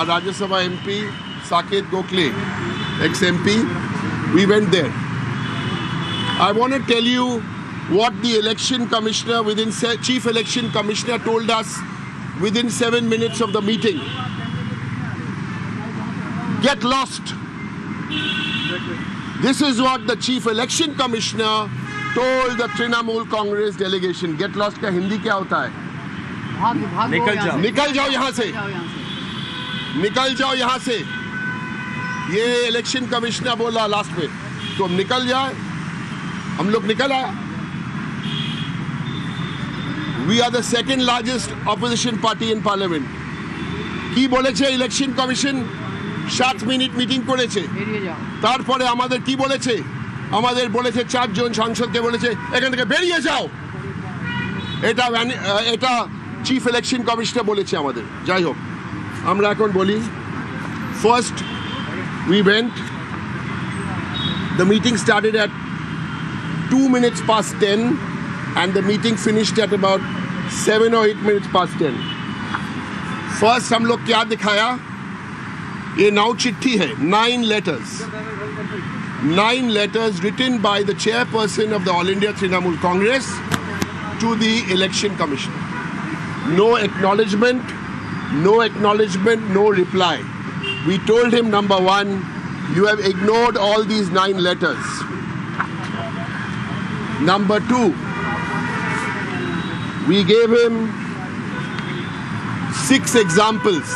our Rajya Sabha MP, Saket Gokhale, ex-MP. We went there. I want to tell you what the election commissioner, Chief Election Commissioner told us within 7 minutes of the meeting. Get lost. This is what the Chief Election Commissioner told the Trinamool Congress delegation. Get lost का हिंदी क्या होता है? निकल जाओ यहाँ से, निकल जाओ यहाँ से। ये इलेक्शन कमिश्नर बोला लास्ट में, तो हम निकल जाए, हम लोग निकल आए। We are the second largest opposition party in parliament. কি বলেছে ইলেকশন কমিশন? 7 মিনিট মিটিং করেছে, তারপরে আমাদের কি বলেছে? আমাদের বলেছে 4 জন সাংসদকে বলেছে এখান থেকে বেরিয়ে যাও। এটা চিফ ইলেকশন কমিশনার বলেছে আমাদের। যাই হোক, আমরা এখন বলি, first we went, the meeting started at 2 minutes past 10 and the meeting finished at about 7 or 8 minutes past 10. First हम लोग क्या दिखाया? ये नाउ चिट्ठी है, 9 letters. 9 letters written by the chairperson of the All India Trinamool Congress to the Election Commission. No acknowledgement, no reply. We told him, number one, you have ignored all these 9 letters. Number two, we gave him 6 examples.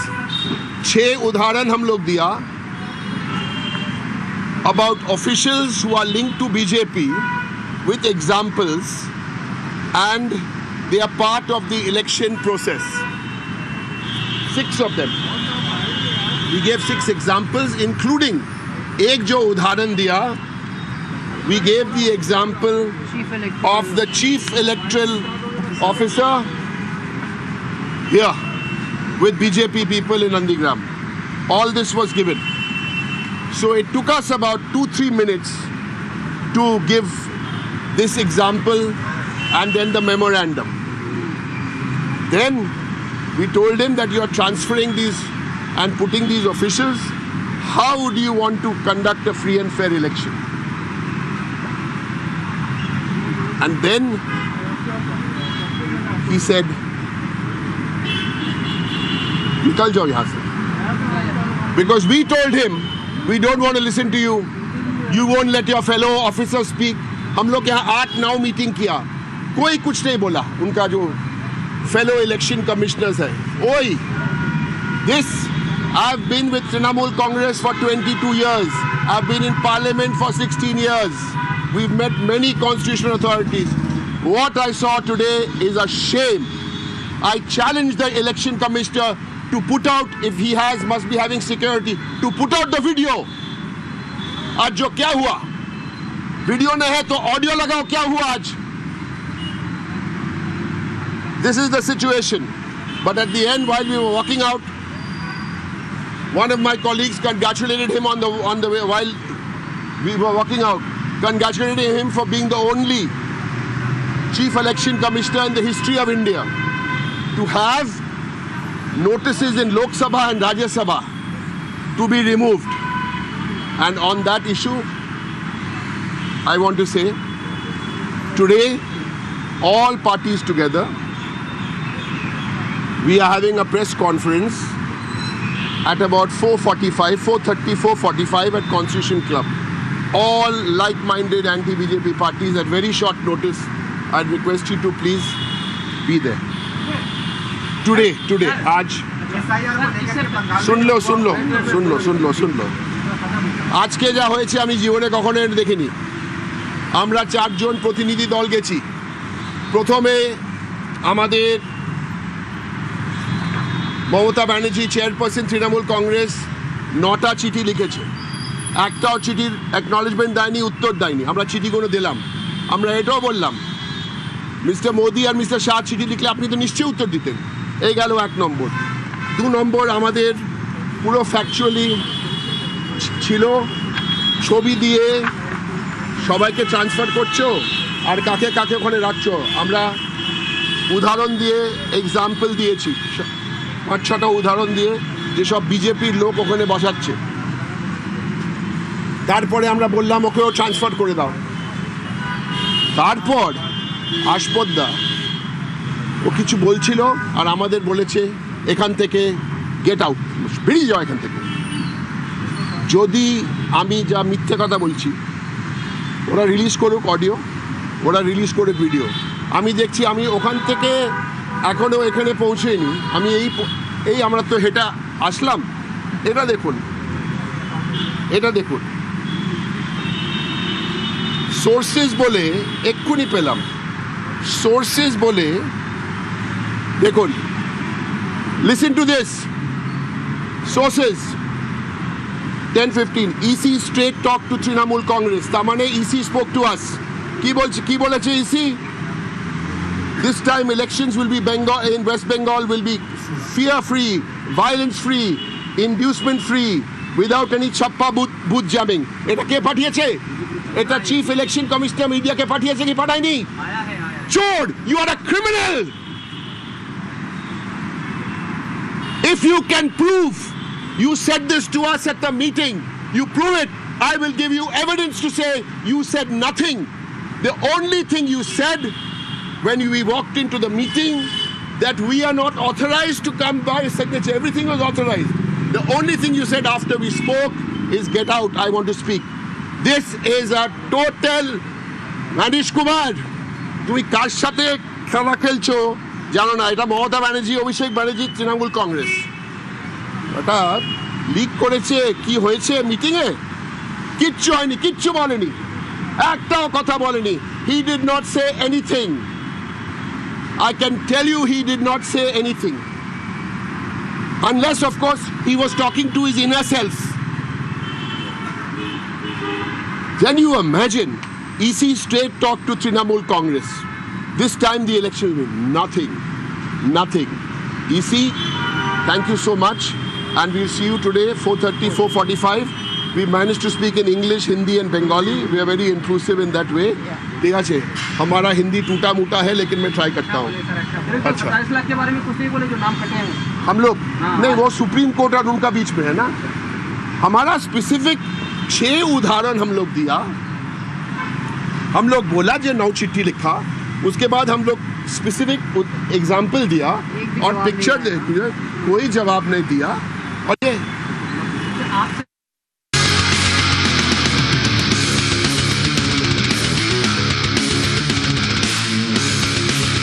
6 उदाहरण हम लोग दिया about officials who are linked to BJP with examples, and they are part of the election process. 6 of them. We gave 6 examples, including एक जो उदाहरण दिया, we gave the example of the chief electoral officer here with BJP people in Nandigram. All this was given. So it took us about 2-3 minutes to give this example and then the memorandum. Then we told him that you are transferring these and putting these officials. How do you want to conduct a free and fair election? And then he said, निकल जाओ यहाँ से. Because we told him, we don't want to listen to you. You won't let your fellow officers speak. हम लोग यहाँ 8-9 meeting किया, कोई कुछ नहीं बोला. उनका जो fellow election commissioners है, ओए, this, I've been with Trinamool Congress for 22 years. I've been in parliament for 16 years. We've met many constitutional authorities. What I saw today is a shame. I challenge the election commissioner to put out, if he must be having security, to put out the video. आज जो क्या हुआ, video नहीं है तो audio लगाओ, क्या हुआ आज? This is the situation. But at the end, while we were walking out, one of my colleagues congratulated him on the way while we were walking out, congratulated him for being the only chief election commissioner in the history of India to have notices in Lok Sabha and Rajya Sabha to be removed. And on that issue, I want to say, today, all parties together, we are having a press conference at about 4:45 at Constitution Club. All like-minded anti-BJP parties at very short notice. I'd request you to please be there. Today, आज सुन लो আজকে যা হয়েছে আমি জীবনে কখনো দেখিনি। আমরা 4 জন প্রতিনিধি দল গেছি। প্রথমে আমাদের মমতা ব্যানার্জি চেয়ারপারসন তৃণমূল কংগ্রেস 9টা চিঠি লিখেছে, একটাও চিঠির অ্যাকনলেজমেন্ট দেয়নি, উত্তর দেয়নি। আমরা চিঠিগুলো দিলাম। আমরা এটাও বললাম, মিস্টার মোদি আর মিস্টার শাহ চিঠি লিখলে আপনি তো নিশ্চয়ই উত্তর দিতেন। এই গেল 1 নম্বর। 2 নম্বর, আমাদের পুরো ফ্যাকচুয়ালি ছিল ছবি দিয়ে সবাইকে ট্রান্সফার করছো আর কাকে কাকে ওখানে রাখছো। আমরা উদাহরণ দিয়ে এক্সাম্পল দিয়েছি, 5-6টা উদাহরণ দিয়ে যেসব বিজেপির লোক ওখানে বসাচ্ছে। তারপরে আমরা বললাম ওকেও ট্রান্সফার করে দাও। তারপর আশপদ্দা ও কিছু বলছিল আর আমাদের বলেছে এখান থেকে গেট আউট, বেরিয়ে যাও এখান থেকে। যদি আমি যা মিথ্যে কথা বলছি, ওরা রিলিজ করুক অডিও, ওরা রিলিজ করুক ভিডিও। আমি দেখছি আমি ওখান থেকে এখনও এখানে পৌঁছেইনি। আমি এই আমরা তো হেঁটে আসলাম। এটা দেখুন, এটা দেখুন, সোর্সেস বলে এক্ষুনি পেলাম, সোর্সেস বলে দেখুন, listen to this, sources 10:15 EC straight talk to Trinamool Congress. তার মানে EC spoke to us. কি বলেছে EC? This time elections will be in West Bengal will be fear free, violence free, inducement free, without any chappa booth jamming. এটা কে পাঠিয়েছে? এটা chief election commissioner মিডিয়াকে পাঠিয়েছে কি পাঠায়নি? চোর, you are a criminal. If you can prove you said this to us at the meeting, you prove it, I will give you evidence to say you said nothing. The only thing you said when we walked into the meeting, that we are not authorized to come by signature. Everything was authorized. The only thing you said after we spoke is get out, I want to speak. This is a total Manish Kumar, তুমি কার সাথে খেলা খেলছো জানো না। এটা মমতা ব্যানার্জি, অভিষেক ব্যানার্জি, তৃণমূল কংগ্রেস। এটা leak করেছে। কি হয়েছে মিটিংয়ে? কিচ্ছু হয়নি, কিচ্ছু বলেনি, একটাও কথা বলেনি। He did not say anything. I can tell you he did not say anything. Unless, of course, he was talking to his inner self. Can you imagine? EC straight talk to Trinamool Congress. This time the election will be nothing. Nothing. EC, thank you so much. And we'll see you today, 4:30, 4:45. We managed to speak in English, Hindi and Bengali. We are very inclusive in that way. ठीक है, हमारा हिंदी टूटा मूटा है लेकिन मैं try करता हूँ। अच्छा, 40 लाख के बारे में कुछ नहीं बोले जो नाम कटे हैं हम लोग नहीं, वो सुप्रीम कोर्ट और उनका बीच में है ना। हमारा स्पेसिफिक 6 उदाहरण हम लोग दिया। हम लोग बोला जो 9 चिट्ठी लिखा, उसके बाद हम लोग स्पेसिफिक एग्जाम्पल दिया और पिक्चर कोई जवाब नहीं दिया।